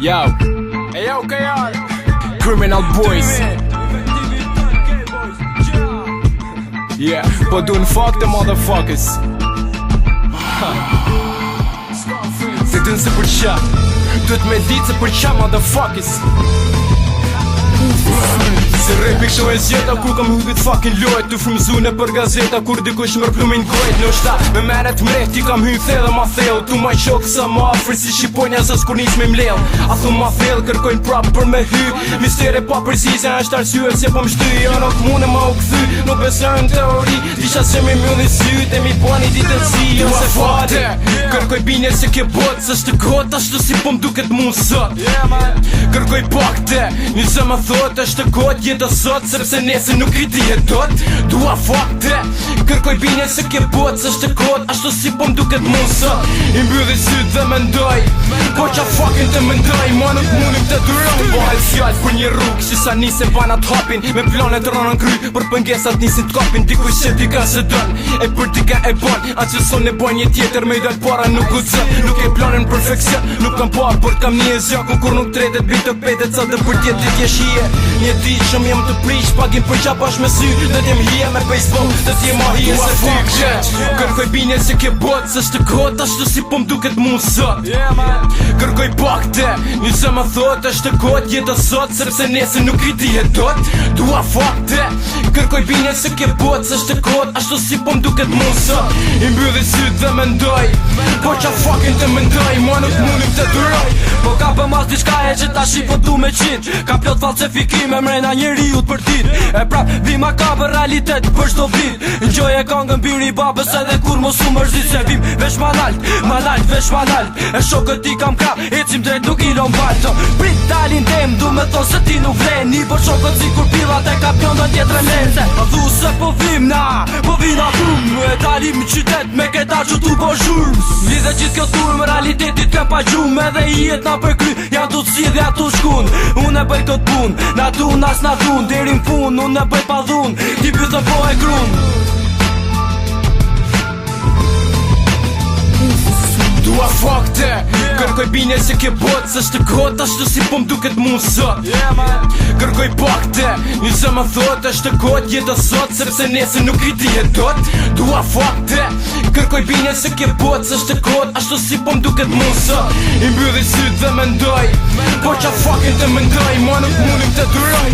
Yo, hey yo, KR Criminal Boys. Yeah, po dun fuck the motherfuckers. Se dun se për qa, duhet me ditë se për qa motherfuckers. Se repi kështu e zjeta kur kam hudit fucking lojt. Tu frumzune për gazeta kur dikush mërë plumin kojt. Në shta me meret mret ti kam hyn the dhe ma thell. Tu ma qokë sa ma afri si shqiponja zës kur nis me mlell. A thu ma thell kërkojnë prap për me hy. Mistere pa përzise është arsye se po mshty. Jo nuk mune ma u këthy, nuk besojnë teori. Disha se me mjulli syt e mi bani ditë të si. Jo se fate, kërkoj bine se ke bot. Se shtë kot ashtu si po mduket mu sot. Kërkoj pakte, një se më thot është kot jetë sot. Sepse nese nuk i dihet dot. Dua fakte, kërkoj bine se ke bot. Se shtë kot ashtu si po mduket mu sot. I mbylli syt dhe mendoj, po qa fucking të mendoj. Ma nuk munim të duroj. Bëhet fjall për një rrug si sa nise banat hapin. Me planet rënën kry, për pëngesat nisin t'kapin. Dikuj se ti ka se dën, e për ti ka e ban. A që son e ban një tjetër me i dal para nuk u zën. Nuk e planin perfekcion, nuk kam pa për kam një e zjakun. Kur nuk tretet bitë petet sa të për tjetit jeshije. Një di shumë jem të prish, pagin për qa pash me sy. Dhe t'jem hije me baseball, dhe t'jem ma hije se ty kret. Kërkoj bine se ke bot, se shtë kot ashtu si po mduket mu sot. Kërkoj pakte, një se më thot është kot jetë sot. Sepse nese nuk i dihet dot. Dua fakte, kërkoj bine se ke bot, se shtë kot ashtu si po mduket mu sot. I mbylli syt dhe mendoj, po qa fucking të mendoj. Ma nuk munim të duroj. Po ka për mas diçka e që ta shi po du me qit. Ka plot falsifikime mrena njeriut për dit. E prap vima ka për realitet për shto vit. Njoj e kangën biri babës edhe kur mos u mërzit. Se vim vesh manalt, vesh manalt. E shokët ti kam ka, ecim drejt nuk i lom valt. Prit talin tem, du me thon se ti nuk vlen. Ni po shokët si kur pilat e kapion do tjetre lense. A dhu se po vim na, po vina thum. E talim në qytet me këta që tu po zhurm. Lidhe qit kjo turm, realitetit kem pa gjum. Edhe i jet na për kry, janë tu t'si dhe atu shkun. Unë e bëj këtë pun, na dun as na dun. Derin fun, unë e bëj pa dhun, ti pythën po e grun. Dua fakte, kërkoj bine se ke bot. Se shtë kot ashtu si po mduket mu sot. Kërkoj pakte, një se më thot është kot jetë sot. Sepse nese nuk i dihet dot. Dua fakte, kërkoj bine se ke bot. Se shtë kot ashtu si po mduket mu sot. I mbylli syt dhe mendoj, po qa fucking të mendoj. Ma nuk munim të duroj.